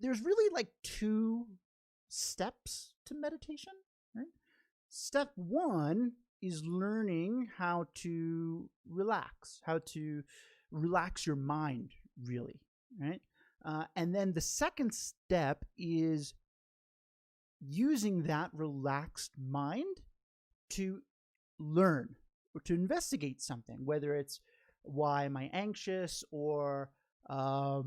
there's really like two steps to meditation, right? Step one is learning how to relax your mind, really, right? And then the second step is using that relaxed mind to learn or to investigate something, whether it's why am I anxious, or how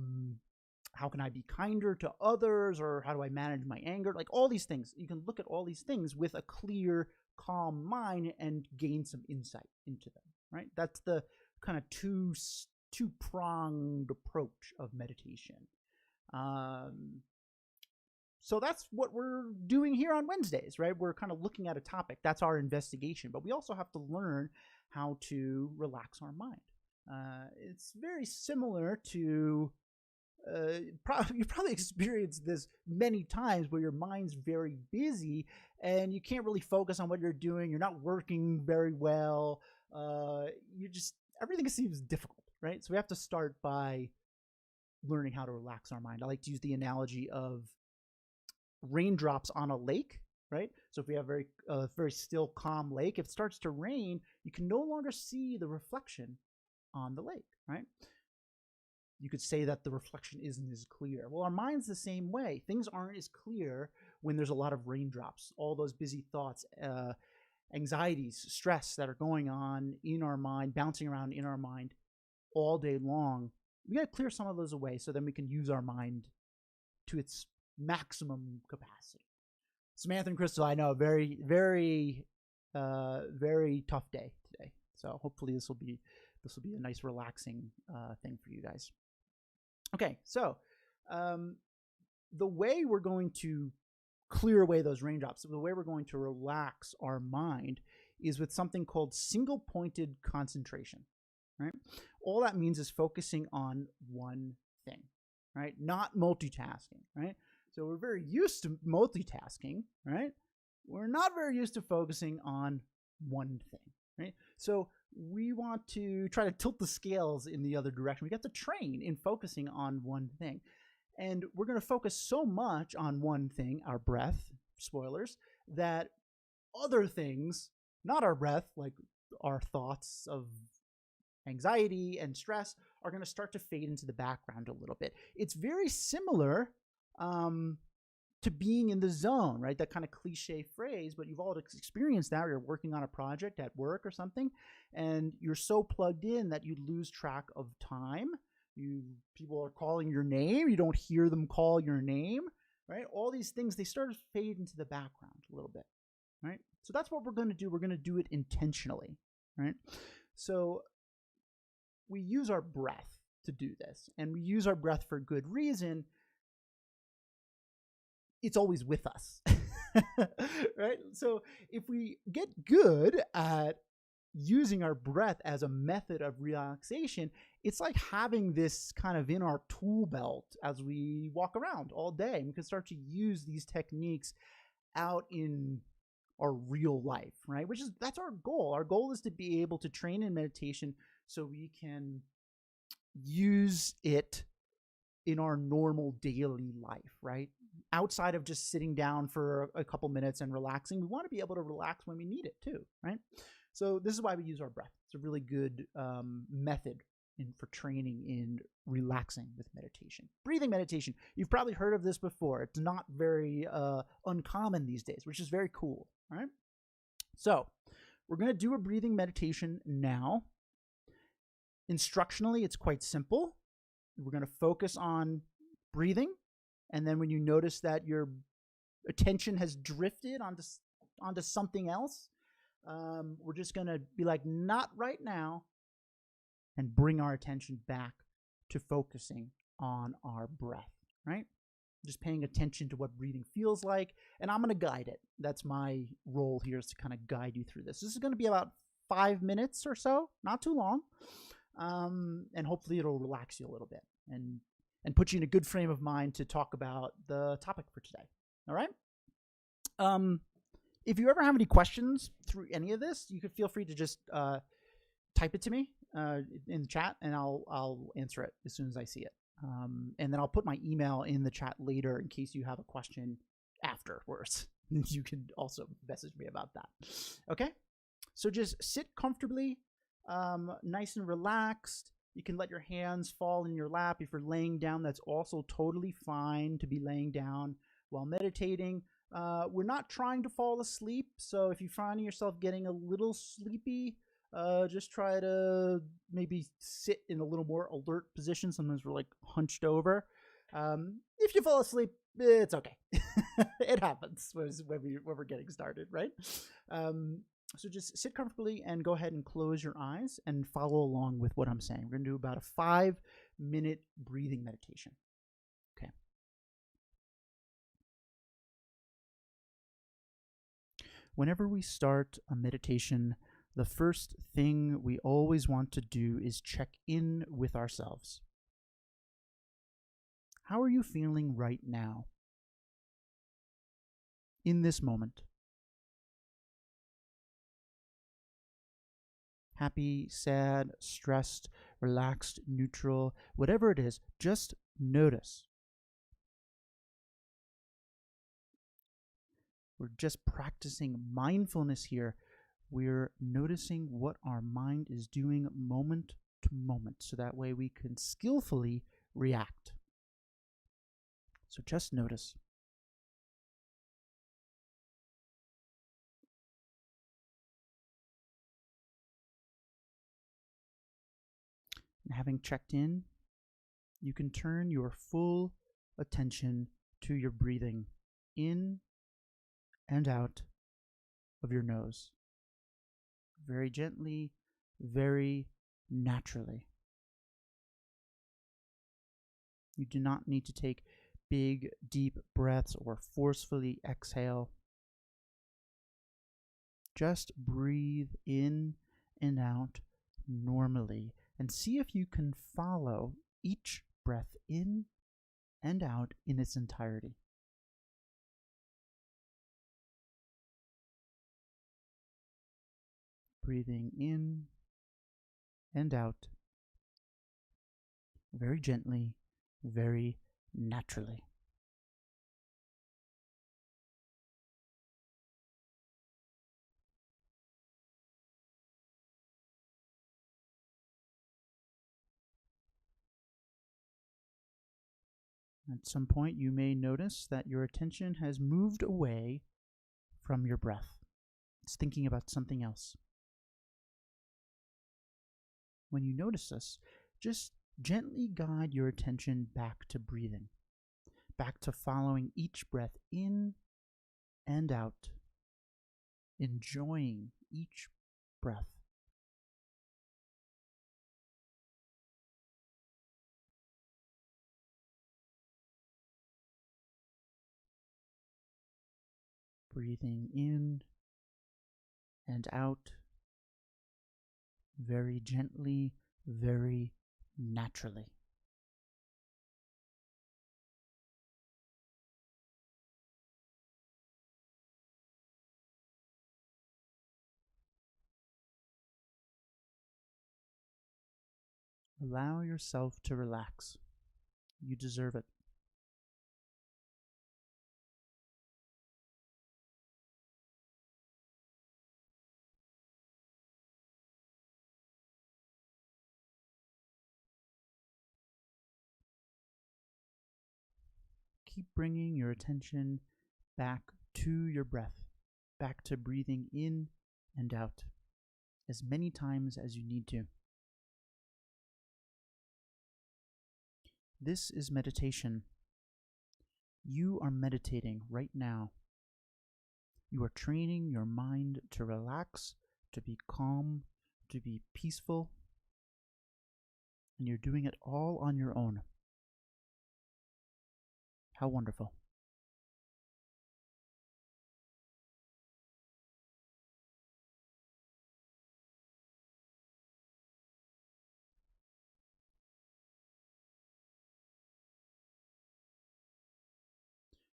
can I be kinder to others, or how do I manage my anger? Like all these things. You can look at all these things with a clear, calm mind and gain some insight into them, right? That's the kind of two-pronged approach of meditation. So that's what we're doing here on Wednesdays, right? We're kind of looking at a topic. That's our investigation. But we also have to learn how to relax our mind. It's very similar to, you've probably experienced this many times where your mind's very busy and you can't really focus on what you're doing. You're not working very well. Everything seems difficult, right? So we have to start by learning how to relax our mind. I like to use the analogy of raindrops on a lake, right? So if we have a very still, calm lake, if it starts to rain, you can no longer see the reflection on the lake, right? You could say that the reflection isn't as clear. Well, our mind's the same way. Things aren't as clear when there's a lot of raindrops, all those busy thoughts, anxieties, stress that are going on in our mind, bouncing around in our mind all day long. We got to clear some of those away so then we can use our mind to its maximum capacity. Samantha and Crystal, I know, very, very, very tough day today. So hopefully this will be a nice relaxing thing for you guys. Okay, so the way we're going to clear away those raindrops, the way we're going to relax our mind is with something called single-pointed concentration, right? All that means is focusing on one thing, right? Not multitasking, right? So we're very used to multitasking, right? We're not very used to focusing on one thing, right? So we want to try to tilt the scales in the other direction. We got to train in focusing on one thing. And we're going to focus so much on one thing, our breath, spoilers, that other things, not our breath, like our thoughts of anxiety and stress, are going to start to fade into the background a little bit. It's very similar to being in the zone, right? That kind of cliche phrase, but you've all experienced that. You're working on a project at work or something, and you're so plugged in that you lose track of time. People are calling your name. You don't hear them call your name, right? All these things, they start to fade into the background a little bit, right? So that's what we're going to do. We're going to do it intentionally, right? So we use our breath to do this, and we use our breath for good reason. It's always with us, right? So if we get good at using our breath as a method of relaxation, it's like having this kind of in our tool belt as we walk around all day. And we can start to use these techniques out in our real life, right? That's our goal. Our goal is to be able to train in meditation so we can use it in our normal daily life, right? Outside of just sitting down for a couple minutes and relaxing, we want to be able to relax when we need it too, right? So this is why we use our breath. It's a really good method for training in relaxing with meditation. Breathing meditation. You've probably heard of this before. It's not very uncommon these days, which is very cool, all right? So we're going to do a breathing meditation now. Instructionally, it's quite simple. We're going to focus on breathing. And then when you notice that your attention has drifted onto something else, we're just going to be like, not right now, and bring our attention back to focusing on our breath, right? Just paying attention to what breathing feels like. And I'm going to guide it. That's my role here, is to kind of guide you through this. This is going to be about 5 minutes or so, not too long. And hopefully it'll relax you a little bit and put you in a good frame of mind to talk about the topic for today. All right? If you ever have any questions through any of this, you could feel free to just type it to me in the chat, and I'll answer it as soon as I see it. And then I'll put my email in the chat later in case you have a question afterwards. You can also message me about that. Okay? So just sit comfortably, nice and relaxed. You can let your hands fall in your lap. If you're laying down, that's also totally fine to be laying down while meditating. We're not trying to fall asleep, so if you're finding yourself getting a little sleepy, just try to maybe sit in a little more alert position. Sometimes we're like hunched over. If you fall asleep, it's okay. It happens when we're getting started, right? So just sit comfortably and go ahead and close your eyes and follow along with what I'm saying. We're going to do about a 5-minute breathing meditation. Okay. Whenever we start a meditation, the first thing we always want to do is check in with ourselves. How are you feeling right now? In this moment? Happy, sad, stressed, relaxed, neutral, whatever it is, just notice. We're just practicing mindfulness here. We're noticing what our mind is doing moment to moment, so that way we can skillfully react. So just notice. And having checked in, you can turn your full attention to your breathing in and out of your nose. Very gently, very naturally. You do not need to take big, deep breaths or forcefully exhale. Just breathe in and out normally and see if you can follow each breath in and out in its entirety. Breathing in and out very gently, very naturally. At some point, you may notice that your attention has moved away from your breath. It's thinking about something else. When you notice this, just gently guide your attention back to breathing, back to following each breath in and out, enjoying each breath. Breathing in and out very gently, very naturally. Allow yourself to relax. You deserve it. Keep bringing your attention back to your breath, back to breathing in and out as many times as you need to. This is meditation. You are meditating right now. You are training your mind to relax, to be calm, to be peaceful, and you're doing it all on your own. How wonderful.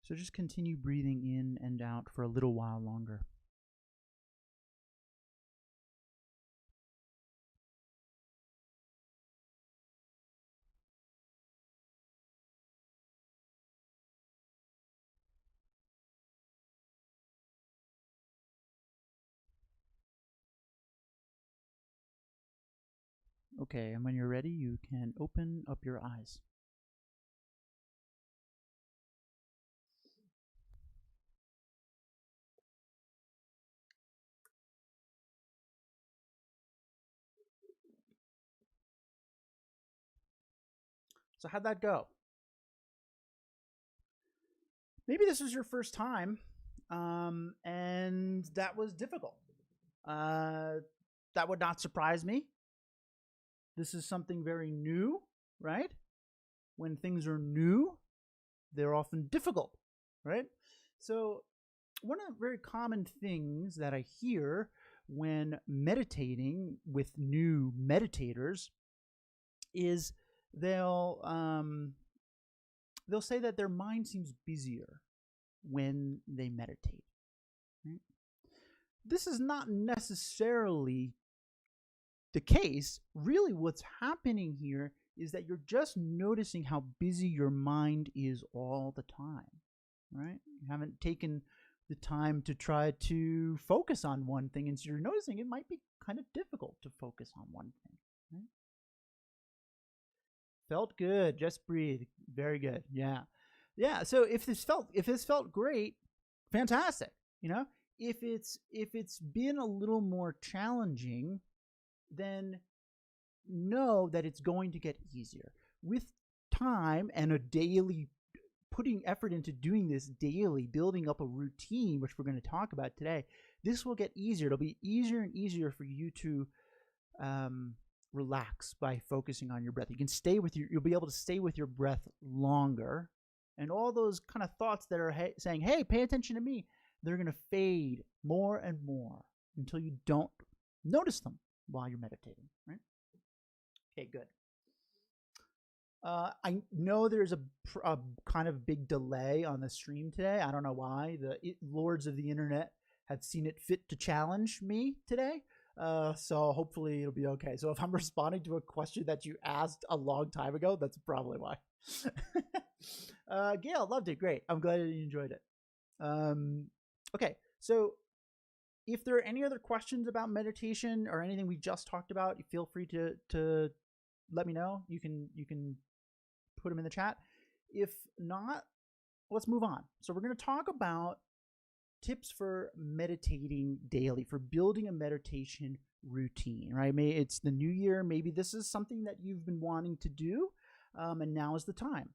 So just continue breathing in and out for a little while longer. Okay, and when you're ready, you can open up your eyes. So how'd that go? Maybe this was your first time, and that was difficult. Uh, that would not surprise me. This is something very new, right? When things are new, they're often difficult, right? So, one of the very common things that I hear when meditating with new meditators is they'll say that their mind seems busier when they meditate. Right? This is not necessarily the case. Really, what's happening here is that you're just noticing how busy your mind is all the time, right? You haven't taken the time to try to focus on one thing, and so you're noticing it might be kind of difficult to focus on one thing. Right? Felt good. Just breathe. Very good. Yeah. Yeah. So if this felt great, fantastic. You know, if it's been a little more challenging, then know that it's going to get easier with time and a daily putting effort into doing this daily, building up a routine, which we're going to talk about today. This will get easier. It'll be easier and easier for you to relax by focusing on your breath. You'll be able to stay with your breath longer, and all those kind of thoughts that are saying, "Hey, pay attention to me," they're going to fade more and more until you don't notice them while you're meditating, right? Okay, good. I know there's a kind of big delay on the stream today. I don't know why. The lords of the internet have seen it fit to challenge me today. So hopefully it'll be okay. So if I'm responding to a question that you asked a long time ago, that's probably why. Gail, loved it. Great. I'm glad you enjoyed it. Okay, so if there are any other questions about meditation or anything we just talked about, you feel free to let me know. You can put them in the chat. If not, let's move on. So we're going to talk about tips for meditating daily, for building a meditation routine, right? It's the new year. Maybe this is something that you've been wanting to do, and now is the time.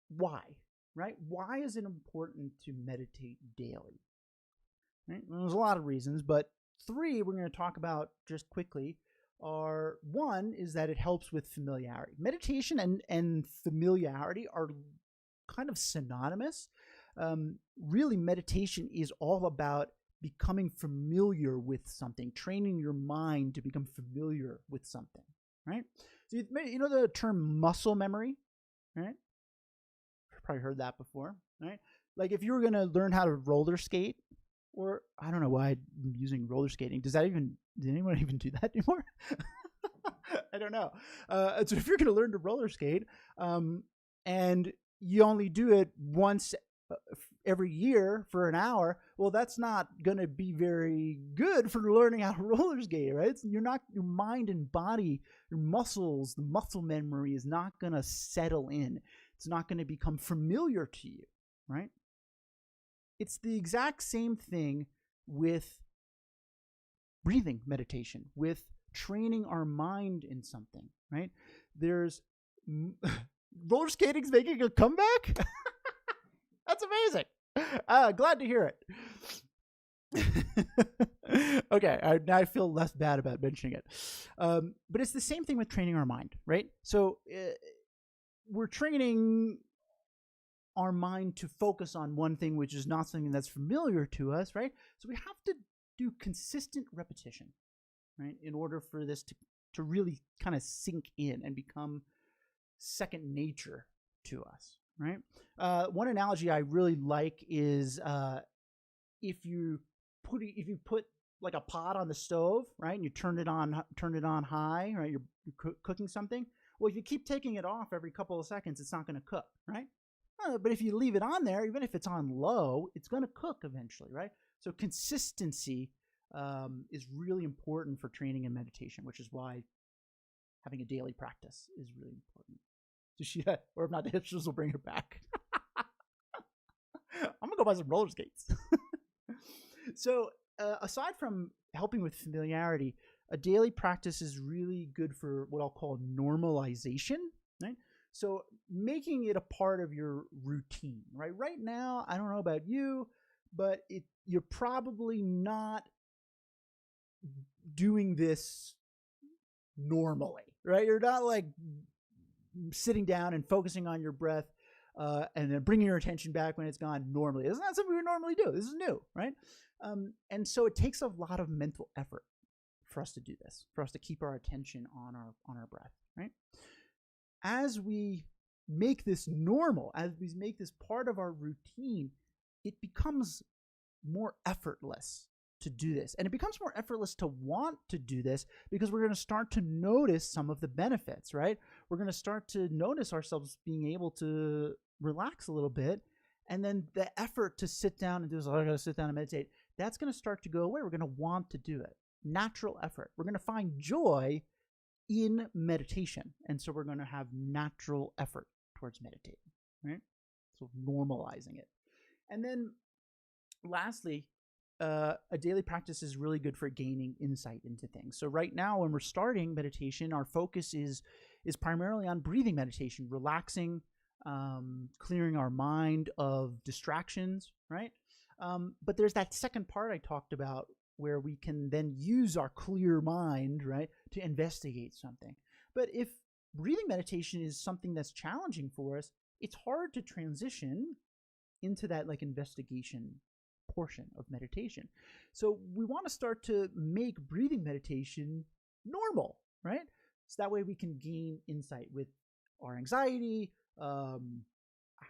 Why, right? Why is it important to meditate daily? Right? There's a lot of reasons, but 3 we're going to talk about just quickly are, 1 is that it helps with familiarity. Meditation and familiarity are kind of synonymous. Really, meditation is all about becoming familiar with something, training your mind to become familiar with something, right? So you know the term muscle memory, right? You've probably heard that before, right? Like if you were going to learn how to roller skate, or I don't know why I'm using roller skating. Does anyone even do that anymore? I don't know. So if you're going to learn to roller skate, and you only do it once every year for an hour, well, that's not going to be very good for learning how to roller skate, right? Your mind and body, your muscles, the muscle memory is not going to settle in. It's not going to become familiar to you, right? It's the exact same thing with breathing meditation, with training our mind in something, right? There's roller skating's making a comeback. That's amazing. Glad to hear it. Okay, now I feel less bad about mentioning it. But it's the same thing with training our mind, right? So we're training our mind to focus on one thing, which is not something that's familiar to us, right? So we have to do consistent repetition, right, in order for this to really kind of sink in and become second nature to us, right? One analogy I really like is if you put like a pot on the stove, right, and you turn it on high, right, you're cooking something. Well, if you keep taking it off every couple of seconds, it's not going to cook, right? But if you leave it on there, even if it's on low, it's going to cook eventually, right? So consistency is really important for training and meditation, which is why having a daily practice is really important. So she, or if not, the hipsters will bring her back. I'm gonna go buy some roller skates. So aside from helping with familiarity, a daily practice is really good for what I'll call normalization, right? So making it a part of your routine, right? Right now, I don't know about you, but you're probably not doing this normally, right? You're not like sitting down and focusing on your breath and then bringing your attention back when it's gone normally. It's not something we normally do. This is new, right? And so it takes a lot of mental effort for us to do this, for us to keep our attention on our breath, right? As we make this normal, as we make this part of our routine, it becomes more effortless to do this. And it becomes more effortless to want to do this because we're going to start to notice some of the benefits, right? We're going to start to notice ourselves being able to relax a little bit. And then the effort to sit down and do this, I got to sit down and meditate, that's going to start to go away. We're going to want to do it. Natural effort. We're going to find joy in meditation. And so we're going to have natural effort towards meditating, right? So normalizing it. And then lastly, a daily practice is really good for gaining insight into things. So right now, when we're starting meditation, our focus is primarily on breathing meditation, relaxing, clearing our mind of distractions, right? But there's that second part I talked about where we can then use our clear mind, right, to investigate something. But if breathing meditation is something that's challenging for us, it's hard to transition into that like investigation portion of meditation. So we want to start to make breathing meditation normal, right? So that way we can gain insight with our anxiety, how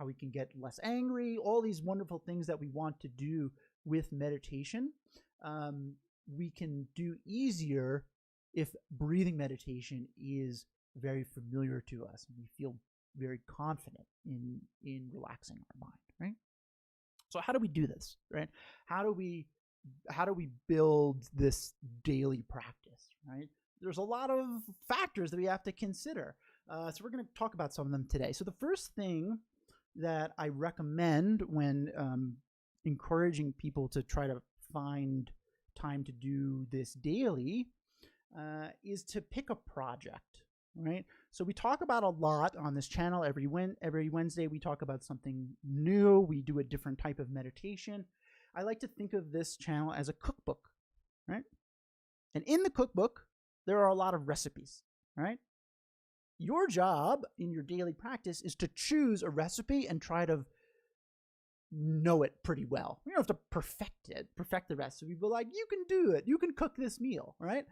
we can get less angry, all these wonderful things that we want to do with meditation. We can do easier if breathing meditation is very familiar to us and we feel very confident in relaxing our mind, right? So how do we do this, right? How do we build this daily practice, right? There's a lot of factors that we have to consider. So we're going to talk about some of them today. So the first thing that I recommend when encouraging people to try to find time to do this daily is to pick a project, right? So we talk about a lot on this channel. Every Wednesday we talk about something new. We do a different type of meditation. I like to think of this channel as a cookbook, right? And in the cookbook, there are a lot of recipes, right? Your job in your daily practice is to choose a recipe and try to know it pretty well. You don't have to perfect the recipe, but like you can do it. You can cook this meal, right?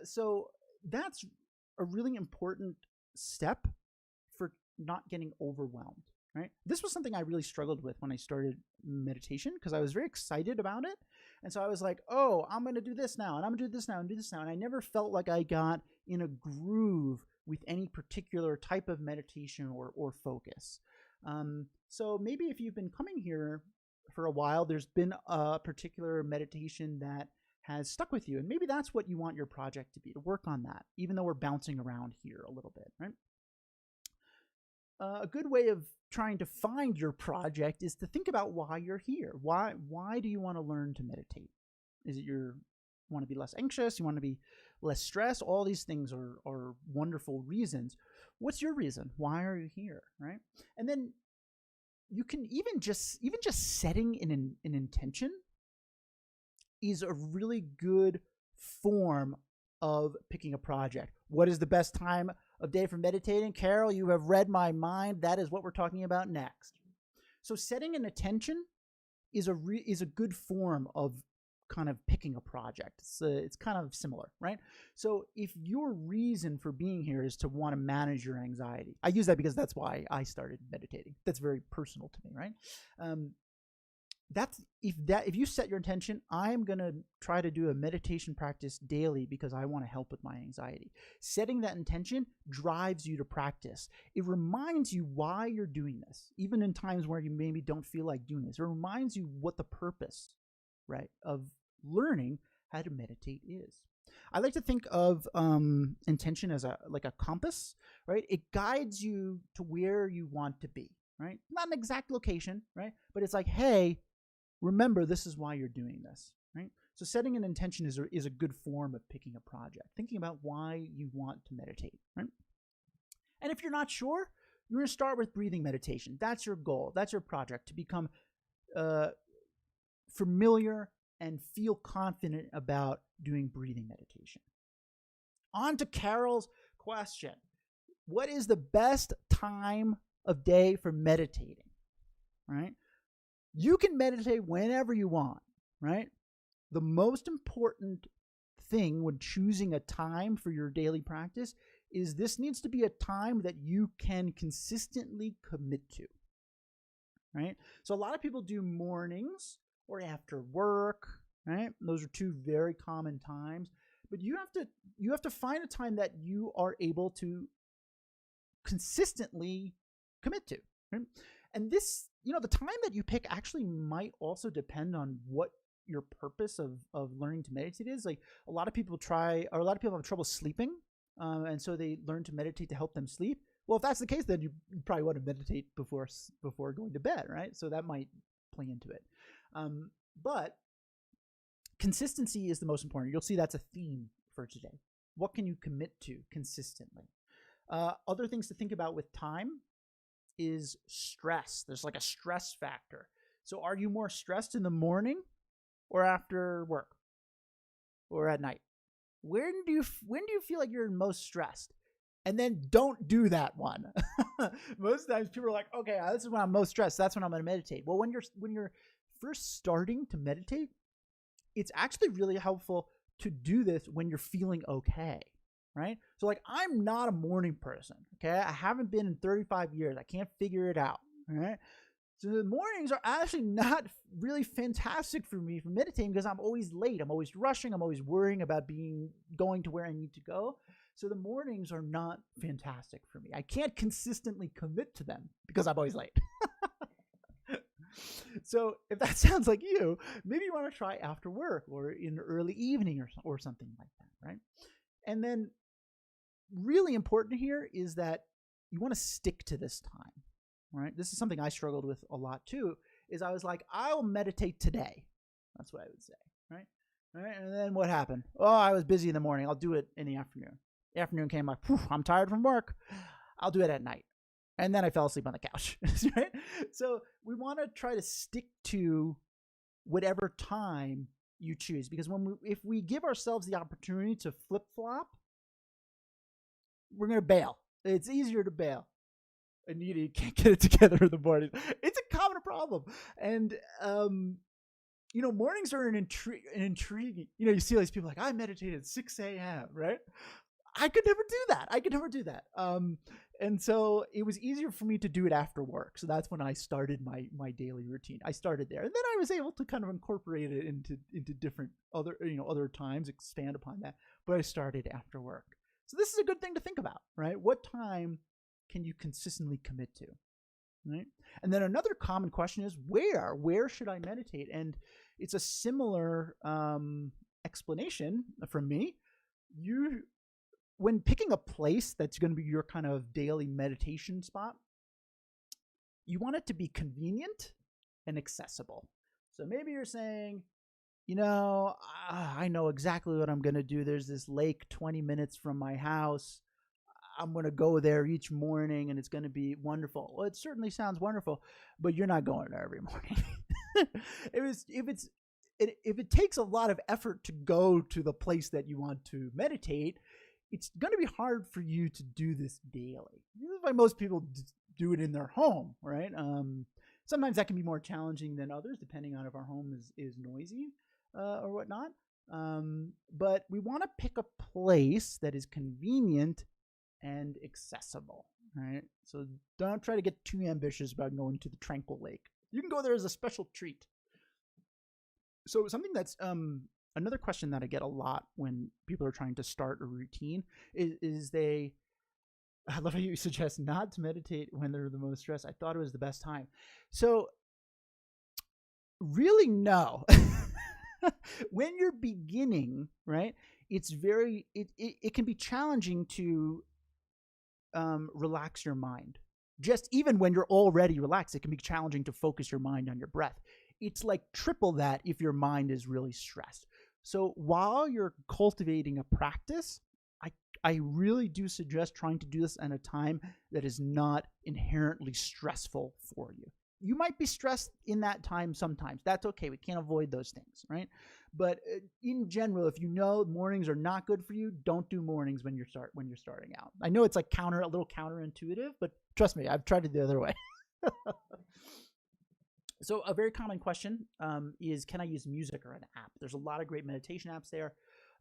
So that's a really important step for not getting overwhelmed, right? This was something I really struggled with when I started meditation because I was very excited about it. And so I was like, oh, I'm going to do this now, and I'm going to do this now, and do this now. And I never felt like I got in a groove with any particular type of meditation or focus. So maybe if you've been coming here for a while, there's been a particular meditation that has stuck with you. And maybe that's what you want your project to be, to work on that, even though we're bouncing around here a little bit, right? A good way of trying to find your project is to think about why you're here. Why do you want to learn to meditate? Is it you want to be less anxious? You want to be less stressed? All these things are wonderful reasons. What's your reason? Why are you here, right? And then you can even just setting an intention is a really good form of picking a project. What is the best time of day for meditating? Carol, you have read my mind. That is what we're talking about next. So setting an intention is a good form of kind of picking a project. It's kind of similar, right? So if your reason for being here is to want to manage your anxiety, I use that because that's why I started meditating. That's very personal to me, right? If you set your intention, I'm going to try to do a meditation practice daily because I want to help with my anxiety. Setting that intention drives you to practice. It reminds you why you're doing this, even in times where you maybe don't feel like doing this. It reminds you what the purpose, right, of learning how to meditate is. I like to think of intention as like a compass, right? It guides you to where you want to be, right? Not an exact location, right? But it's like, hey, remember, this is why you're doing this, right? So setting an intention is a good form of picking a project, thinking about why you want to meditate, right? And if you're not sure, you're going to start with breathing meditation. That's your goal. That's your project, to become familiar and feel confident about doing breathing meditation. On to Carol's question. What is the best time of day for meditating, right? You can meditate whenever you want, right? The most important thing when choosing a time for your daily practice is this needs to be a time that you can consistently commit to, right? So a lot of people do mornings or after work, right? Those are two very common times, but you have to find a time that you are able to consistently commit to, right? And this, the time that you pick actually might also depend on what your purpose of learning to meditate is. Like a lot of people have trouble sleeping, and so they learn to meditate to help them sleep. Well, if that's the case, then you probably want to meditate before going to bed, right? So that might play into it. But consistency is the most important. You'll see that's a theme for today. What can you commit to consistently? Other things to think about with time is stress. There's like a stress factor. So are you more stressed in the morning or after work or at night? When do you feel like you're most stressed? And then don't do that one. Most times people are like, okay, this is when I'm most stressed. That's when I'm going to meditate. Well, when you're first starting to meditate, it's actually really helpful to do this when you're feeling okay, right? So like, I'm not a morning person, okay? I haven't been in 35 years. I can't figure it out, all right? So the mornings are actually not really fantastic for me for meditating because I'm always late. I'm always rushing. I'm always worrying about going to where I need to go. So the mornings are not fantastic for me. I can't consistently commit to them because I'm always late. So if that sounds like you, maybe you want to try after work or in the early evening or something like that, right? And then really important here is that you want to stick to this time, right? This is something I struggled with a lot too, is I was like, I'll meditate today. That's what I would say, right? Right? And then what happened? Oh, I was busy in the morning. I'll do it in the afternoon. The afternoon came like, I'm tired from work. I'll do it at night. And then I fell asleep on the couch, right? So we want to try to stick to whatever time you choose, because if we give ourselves the opportunity to flip-flop, we're going to bail. It's easier to bail. And you can't get it together in the morning. It's a common problem. And, mornings are an intriguing, you see all these people like, I meditate at 6 a.m., right? I could never do that. And so it was easier for me to do it after work. So that's when I started my daily routine. I started there, and then I was able to kind of incorporate it into different other times, expand upon that. But I started after work. So this is a good thing to think about, right? What time can you consistently commit to, right? And then another common question is where should I meditate? And it's a similar explanation from me. When picking a place that's going to be your kind of daily meditation spot, you want it to be convenient and accessible. So maybe you're saying, I know exactly what I'm going to do. There's this lake 20 minutes from my house. I'm going to go there each morning and it's going to be wonderful. Well, it certainly sounds wonderful, but you're not going there every morning. If it takes a lot of effort to go to the place that you want to meditate, it's going to be hard for you to do this daily. This is why most people do it in their home, right? Sometimes that can be more challenging than others, depending on if our home is noisy or whatnot. But we want to pick a place that is convenient and accessible, right? So don't try to get too ambitious about going to the tranquil lake. You can go there as a special treat. So something that's another question that I get a lot when people are trying to start a routine is I love how you suggest not to meditate when they're the most stressed. I thought it was the best time. So really, no. When you're beginning, right, it can be challenging to relax your mind. Just even when you're already relaxed, it can be challenging to focus your mind on your breath. It's like triple that if your mind is really stressed. So while you're cultivating a practice, I really do suggest trying to do this at a time that is not inherently stressful for you. You might be stressed in that time sometimes. That's okay. We can't avoid those things, right? But in general, if you know mornings are not good for you, don't do mornings when you're starting out. I know it's like a little counterintuitive, but trust me, I've tried it the other way. So a very common question is, can I use music or an app? There's a lot of great meditation apps there.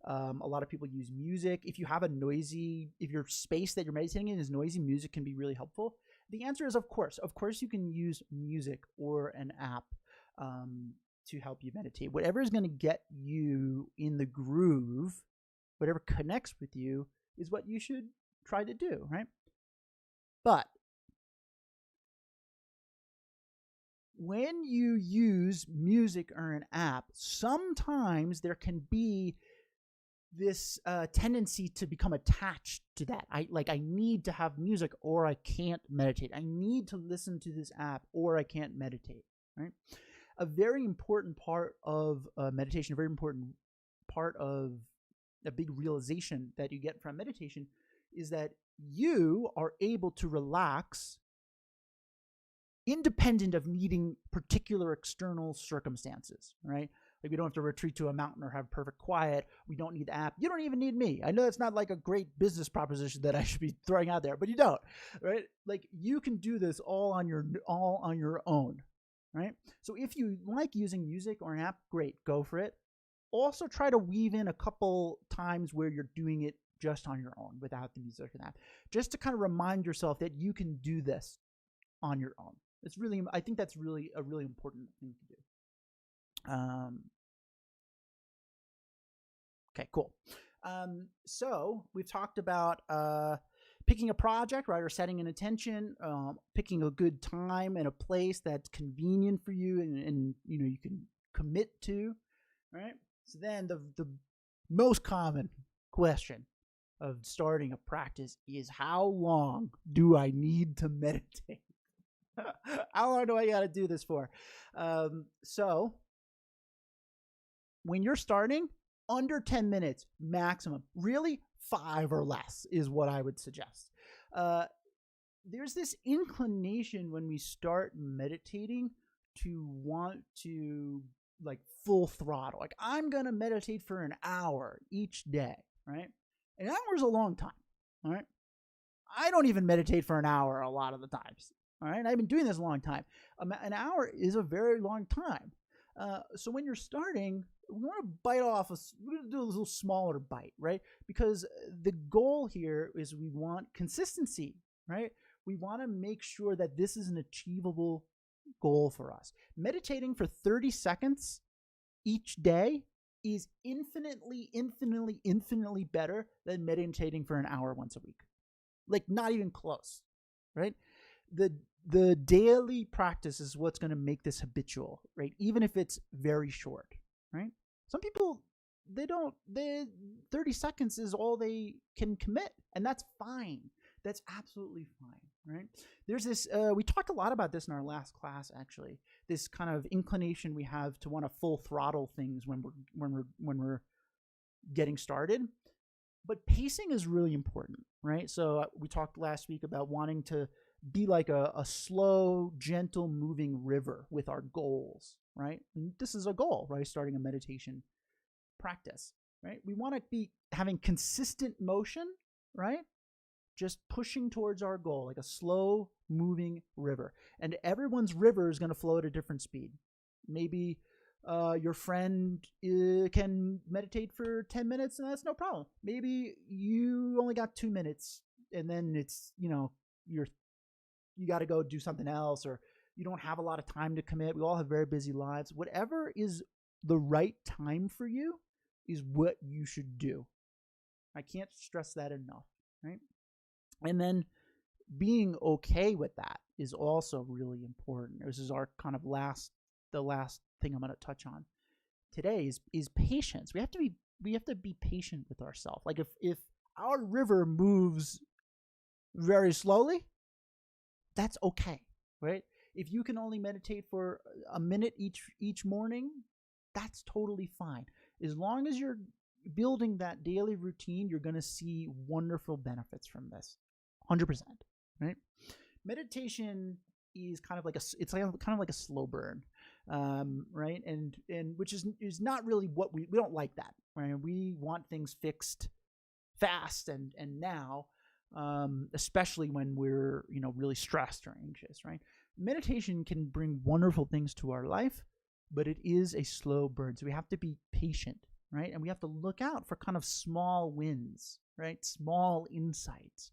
A lot of people use music. If your space that you're meditating in is noisy, music can be really helpful. The answer is, of course you can use music or an app to help you meditate. Whatever is going to get you in the groove, whatever connects with you, is what you should try to do, right? But when you use music or an app, sometimes there can be this tendency to become attached to that. I need to have music or I can't meditate. I need to listen to this app or I can't meditate, right? A very important part of meditation, a very important part of a big realization that you get from meditation is that you are able to relax independent of needing particular external circumstances, right? Like we don't have to retreat to a mountain or have perfect quiet. We don't need the app. You don't even need me. I know it's not like a great business proposition that I should be throwing out there, but you don't, right? Like you can do this all on your own, right? So if you like using music or an app, great, go for it. Also try to weave in a couple times where you're doing it just on your own without the music and app, just to kind of remind yourself that you can do this on your own. I think that's really a really important thing to do. Okay, cool. So we've talked about picking a project, right, or setting an intention, picking a good time and a place that's convenient for you and you can commit to, right? So then the most common question of starting a practice is, how long do I need to meditate? How long do I got to do this for? So when you're starting, under 10 minutes maximum, really 5 or less is what I would suggest. There's this inclination when we start meditating to want to like full throttle. Like I'm going to meditate for an hour each day, right? An hour is a long time, all right? I don't even meditate for an hour a lot of the times. All right, I've been doing this a long time. An hour is a very long time. So when you're starting, we want to bite off. We're going to do a little smaller bite, right? Because the goal here is we want consistency, right? We want to make sure that this is an achievable goal for us. Meditating for 30 seconds each day is infinitely better than meditating for an hour once a week. Like not even close, right? The daily practice is what's going to make this habitual, right? Even if it's very short, right? Some people, 30 seconds is all they can commit, and that's fine. That's absolutely fine, right? There's this, we talked a lot about this in our last class, actually, this kind of inclination we have to want to full throttle things when we're getting started. But pacing is really important, right? So we talked last week about wanting to be like a slow, gentle moving river with our goals, right? And this is a goal, right? Starting a meditation practice, right? We want to be having consistent motion, right? Just pushing towards our goal, like a slow moving river. And everyone's river is going to flow at a different speed. Maybe your friend can meditate for 10 minutes and that's no problem. Maybe you only got 2 minutes and then it's, you got to go do something else, or you don't have a lot of time to commit. We all have very busy lives. Whatever is the right time for you is what you should do. I can't stress that enough, right? And then being okay with that is also really important. This is our kind of the last thing I'm going to touch on. today is patience. We have to be patient with ourselves. Like if our river moves very slowly, that's okay, right? If you can only meditate for a minute each morning, that's totally fine. As long as you're building that daily routine, you're going to see wonderful benefits from this. 100%, right? Meditation is kind of like a slow burn, right? And which is not really what we don't like that, right? We want things fixed fast and now, especially when we're really stressed or anxious, right? Meditation can bring wonderful things to our life, but it is a slow burn, so we have to be patient, right? And we have to look out for kind of small wins, right? Small insights.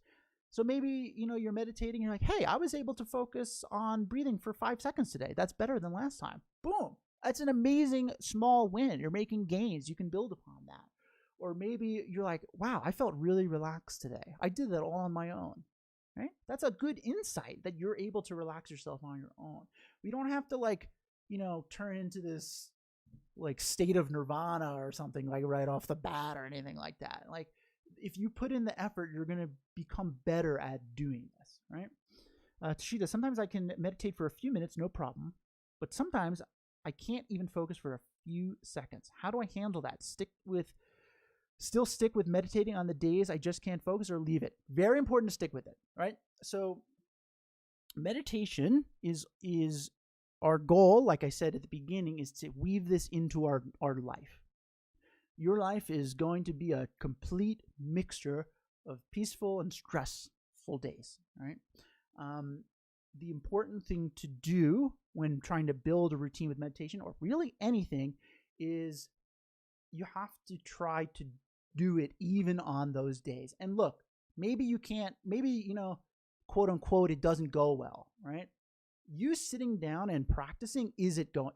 So maybe you're meditating, you're like, hey, I was able to focus on breathing for 5 seconds today. That's better than last time. Boom. That's an amazing small win. You're making gains. You can build upon that. Or maybe you're like, wow, I felt really relaxed today. I did that all on my own, right? That's a good insight that you're able to relax yourself on your own. We don't have to turn into this state of nirvana or something like right off the bat or anything like that. Like if you put in the effort, you're going to become better at doing this, right? Tashita, sometimes I can meditate for a few minutes, no problem. But sometimes I can't even focus for a few seconds. How do I handle that? Still stick with meditating on the days I just can't focus, or leave it? Very important to stick with it, right? So meditation is our goal, like I said at the beginning, is to weave this into our life. Your life is going to be a complete mixture of peaceful and stressful days, right? The important thing to do when trying to build a routine with meditation, or really anything, is you have to try to do it even on those days. And look, maybe you can't, maybe, quote unquote, it doesn't go well, right? You sitting down and practicing,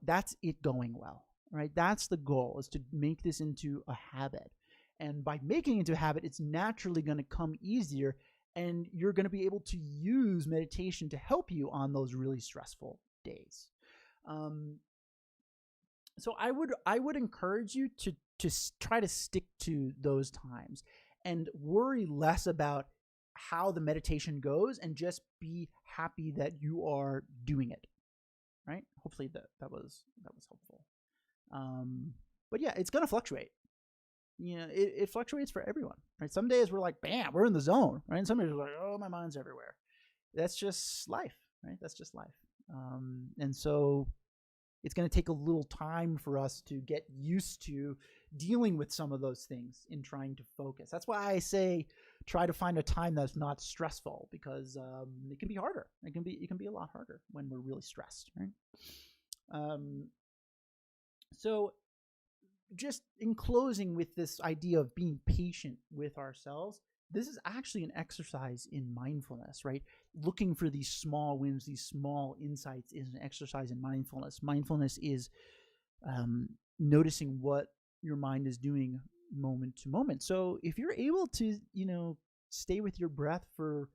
that's it going well, right? That's the goal, is to make this into a habit. And by making it into a habit, it's naturally going to come easier, and you're going to be able to use meditation to help you on those really stressful days. So I would encourage you to try to stick to those times and worry less about how the meditation goes, and just be happy that you are doing it, right? Hopefully that was helpful. But yeah, it's going to fluctuate. It fluctuates for everyone, right? Some days we're like, bam, we're in the zone, right? And some days we're like, oh, my mind's everywhere. That's just life, right? That's just life. And so it's going to take a little time for us to get used to dealing with some of those things in trying to focus. That's why I say try to find a time that's not stressful, because it can be harder. It can be a lot harder when we're really stressed, right? So just in closing with this idea of being patient with ourselves, this is actually an exercise in mindfulness, right? Looking for these small wins, these small insights, is an exercise in mindfulness. Mindfulness is noticing what your mind is doing moment to moment. So if you're able to, stay with your breath for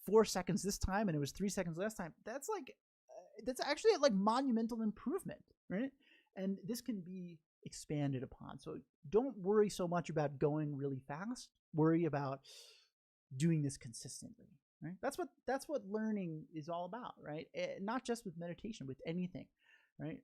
4 seconds this time, and it was 3 seconds last time, that's actually like monumental improvement, right? And this can be expanded upon. So don't worry so much about going really fast. Worry about doing this consistently, right? That's what learning is all about, right? Not just with meditation, with anything, right?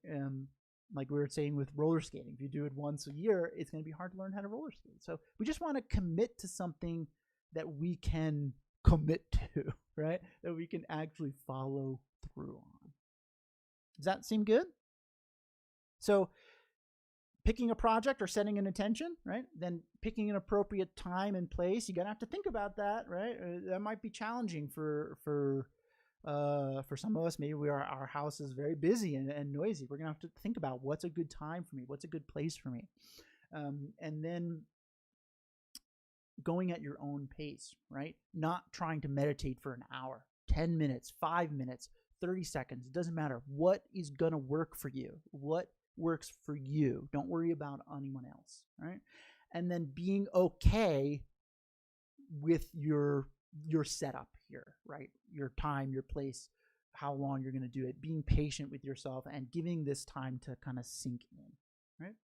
Like we were saying with roller skating, if you do it once a year, it's going to be hard to learn how to roller skate. So we just want to commit to something that we can commit to, right? That we can actually follow through on. Does that seem good? So picking a project or setting an intention, right? Then picking an appropriate time and place. You're gonna have to think about that, right? That might be challenging for some of us. Maybe our house is very busy and noisy. We're gonna have to think about what's a good time for me, what's a good place for me, and then going at your own pace, right? Not trying to meditate for an hour, 10 minutes, 5 minutes, 30 seconds. It doesn't matter. What is gonna work for you? What works for you? Don't worry about anyone else, right? And then being okay with your setup here, right? Your time, your place, how long you're going to do it, being patient with yourself, and giving this time to kind of sink in, right?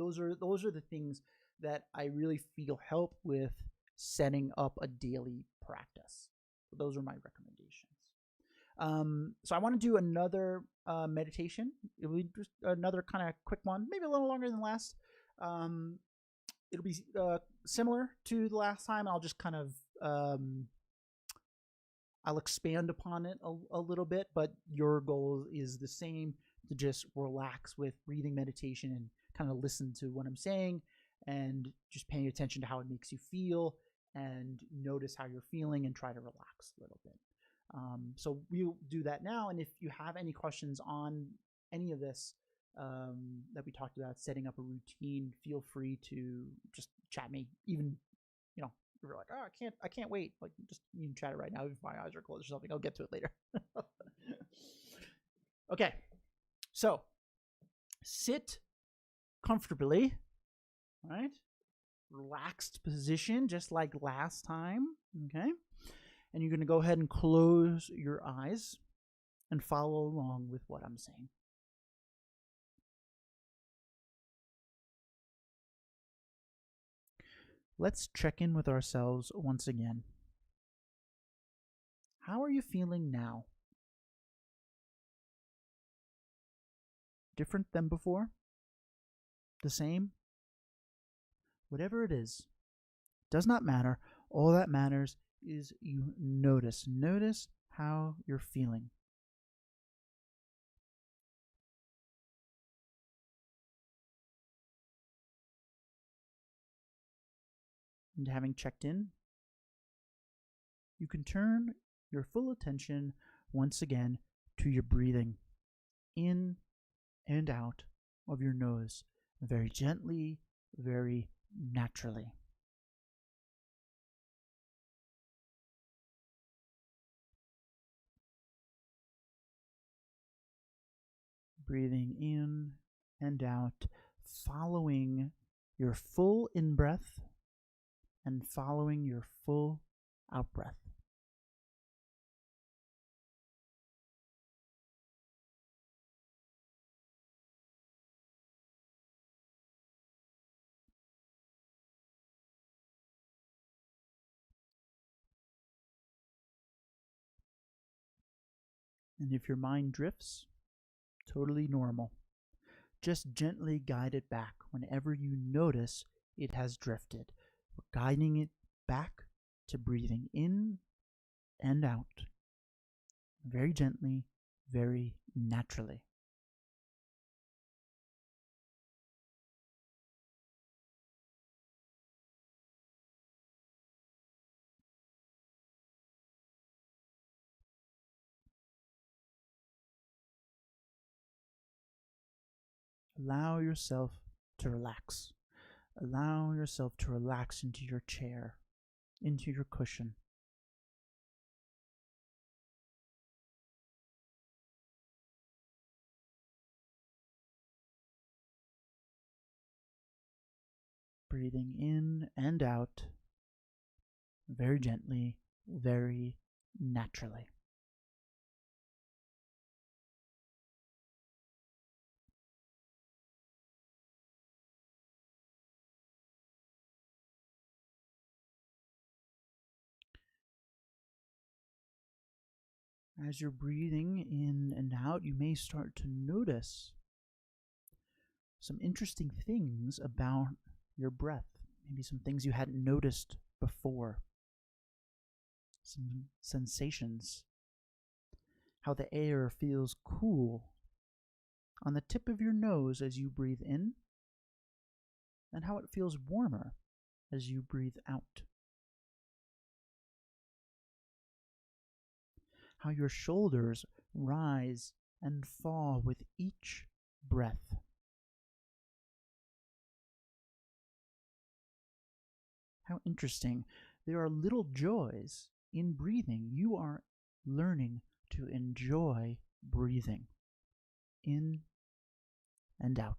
those are the things that I really feel help with setting up a daily practice. So those are my recommendations. So I want to do another meditation. It will be just another kind of quick one, maybe a little longer than last. It'll be similar to the last time. I'll just kind of I'll expand upon it a little bit, but your goal is the same, to just relax with breathing meditation and kind of listen to what I'm saying and just paying attention to how it makes you feel and notice how you're feeling and try to relax a little bit. So we'll do that now. And if you have any questions on any of this that we talked about, setting up a routine, feel free to just chat me. Even, you know, if you're like, oh, I can't wait. Like, just you can chat it right now if my eyes are closed or something. I'll get to it later. Okay. So sit comfortably, right? Relaxed position, just like last time. Okay. And you're going to go ahead and close your eyes and follow along with what I'm saying. Let's check in with ourselves once again. How are you feeling now? Different than before? The same? Whatever it is, does not matter. All that matters is you notice. Notice how you're feeling. And having checked in, you can turn your full attention once again to your breathing in and out of your nose, very gently, very naturally. Breathing in and out, following your full in-breath and following your full out-breath. And if your mind drifts, totally normal. Just gently guide it back whenever you notice it has drifted. We're guiding it back to breathing in and out, very gently, very naturally. Allow yourself to relax. Allow yourself to relax into your chair, into your cushion. Breathing in and out, very gently, very naturally. As you're breathing in and out, you may start to notice some interesting things about your breath. Maybe some things you hadn't noticed before. Some sensations. How the air feels cool on the tip of your nose as you breathe in, and how it feels warmer as you breathe out. How your shoulders rise and fall with each breath. How interesting. There are little joys in breathing. You are learning to enjoy breathing in and out.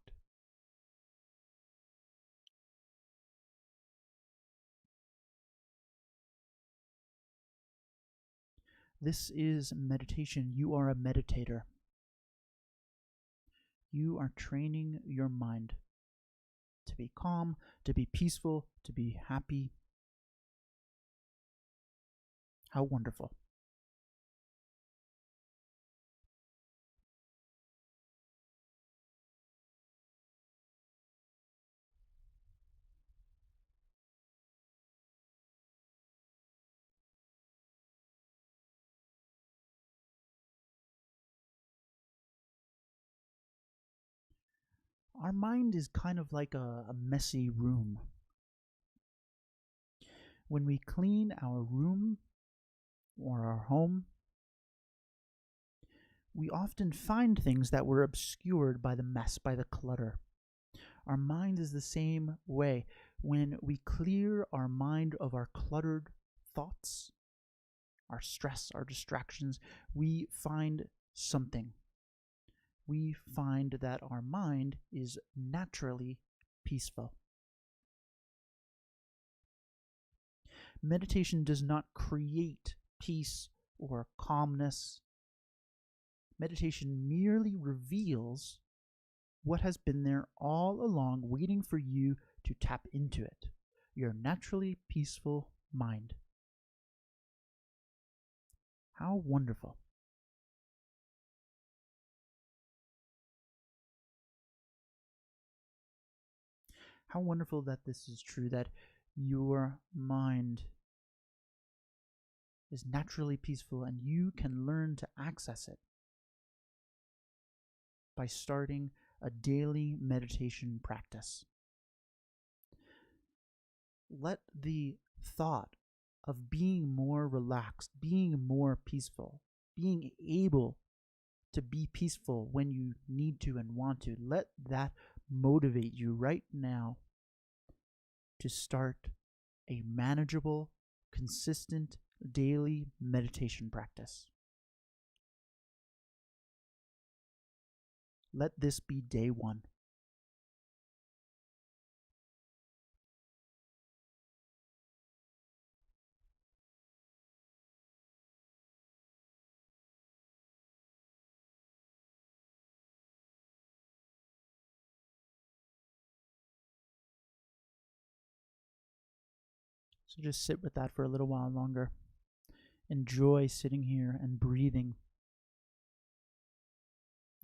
This is meditation. You are a meditator. You are training your mind. to be calm, to be peaceful, to be happy. How wonderful. Our mind is kind of like a messy room. When we clean our room or our home, we often find things that were obscured by the mess, by the clutter. Our mind is the same way. When we clear our mind of our cluttered thoughts, our stress, our distractions, we find something. We find that our mind is naturally peaceful. Meditation does not create peace or calmness. Meditation merely reveals what has been there all along, waiting for you to tap into it, your naturally peaceful mind. How wonderful. How wonderful that this is true, that your mind is naturally peaceful and you can learn to access it by starting a daily meditation practice. Let the thought of being more relaxed, being more peaceful, being able to be peaceful when you need to and want to, let that motivate you right now to start a manageable, consistent daily meditation practice. Let this be day one. So just sit with that for a little while longer. Enjoy sitting here and breathing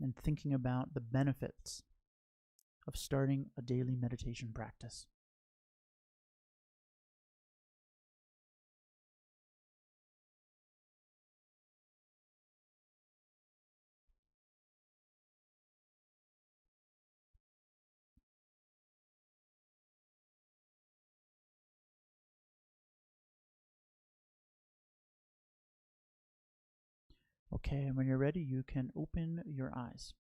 and thinking about the benefits of starting a daily meditation practice. Okay, and when you're ready, you can open your eyes.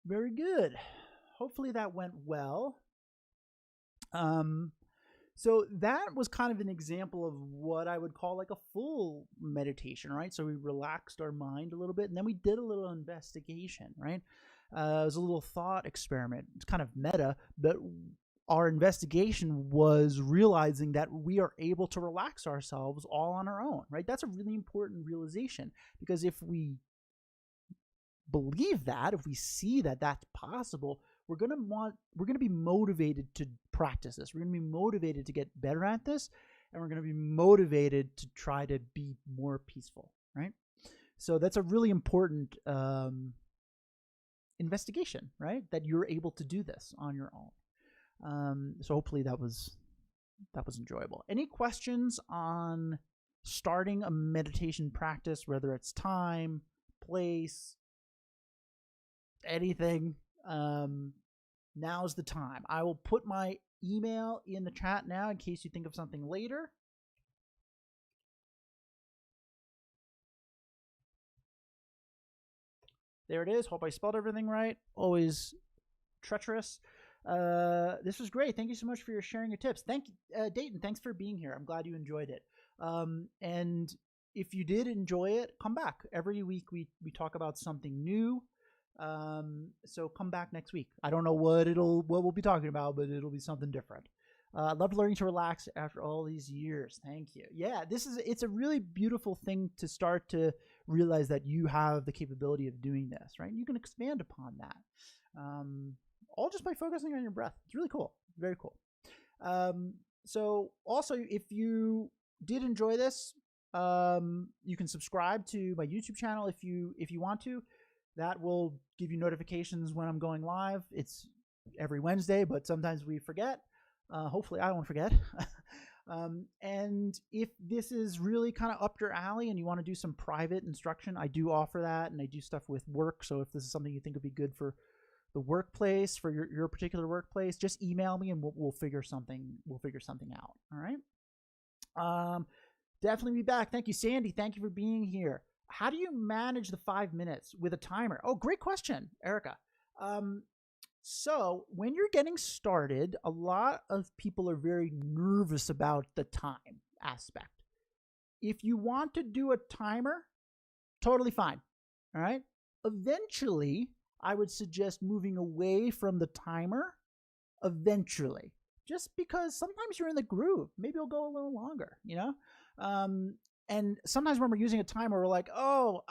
Very good. Hopefully that went well. So that was kind of an example of what I would call like a full meditation, right? So we relaxed our mind a little bit and then we did a little investigation, right? It was a little thought experiment. It's kind of meta, but our investigation was realizing that we are able to relax ourselves all on our own, right? That's a really important realization, because if we believe that, if we see that that's possible, we're going to be motivated to practice this. We're going to be motivated to get better at this, and we're going to be motivated to try to be more peaceful, right? So that's a really important investigation, right? That you're able to do this on your own. So hopefully that was enjoyable. Any questions on starting a meditation practice, whether it's time, place, anything? Now's the time. I will put my email in the chat now in case you think of something later. There it is. Hope I spelled everything right. Always treacherous. This was great. Thank you so much for sharing your tips. Thank you, Dayton. Thanks for being here. I'm glad you enjoyed it. And if you did enjoy it, come back. Every week we talk about something new. So come back next week. I don't know what we'll be talking about, but it'll be something different. Love learning to relax after all these years. Thank you. Yeah, it's a really beautiful thing to start to realize that you have the capability of doing this, right? And you can expand upon that. All just by focusing on your breath. It's really cool. Very cool. So also, if you did enjoy this, you can subscribe to my YouTube channel if you want to. That will give you notifications when I'm going live. It's every Wednesday, but sometimes we forget. Hopefully I won't forget. And if this is really kind of up your alley and you want to do some private instruction, I do offer that, and I do stuff with work. So if this is something you think would be good for the workplace, for your particular workplace, just email me and we'll figure something out. All right. Definitely be back. Thank you, Sandy. Thank you for being here. How do you manage the 5 minutes with a timer? Oh, great question, Erica. So when you're getting started, a lot of people are very nervous about the time aspect. If you want to do a timer, totally fine. All right. Eventually, I would suggest moving away from the timer eventually, just because sometimes you're in the groove. Maybe it'll go a little longer, you know? And sometimes when we're using a timer, we're like, oh,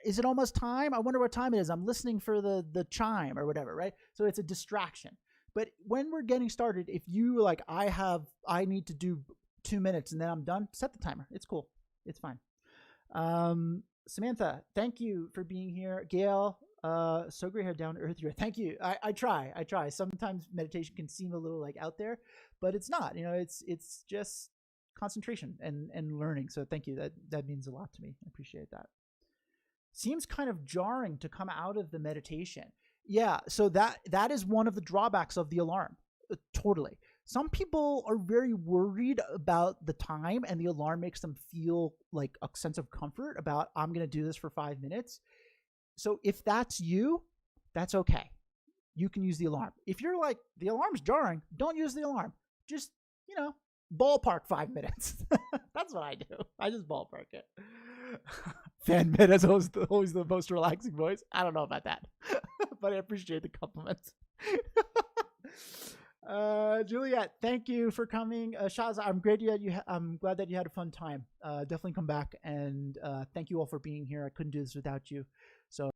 is it almost time? I wonder what time it is. I'm listening for the chime or whatever, right? So it's a distraction. But when we're getting started, if you like, I need to do 2 minutes and then I'm done, set the timer. It's cool. It's fine. Samantha, thank you for being here. Gail, so great how down to earth you are. Thank you. I try. Sometimes meditation can seem a little like out there, but it's not. You know, it's just concentration and learning. So thank you. That means a lot to me. I appreciate that. Seems kind of jarring to come out of the meditation. Yeah. So that is one of the drawbacks of the alarm. Totally. Some people are very worried about the time, and the alarm makes them feel like a sense of comfort about, I'm going to do this for 5 minutes. So if that's you, that's okay. You can use the alarm. If you're like, the alarm's jarring, don't use the alarm. Just, ballpark 5 minutes. That's what I do. I just ballpark it. Fan Med is always the most relaxing voice. I don't know about that, but I appreciate the compliments. Juliet, thank you for coming. Shaza, I'm glad that you had a fun time. Definitely come back, and thank you all for being here. I couldn't do this without you. So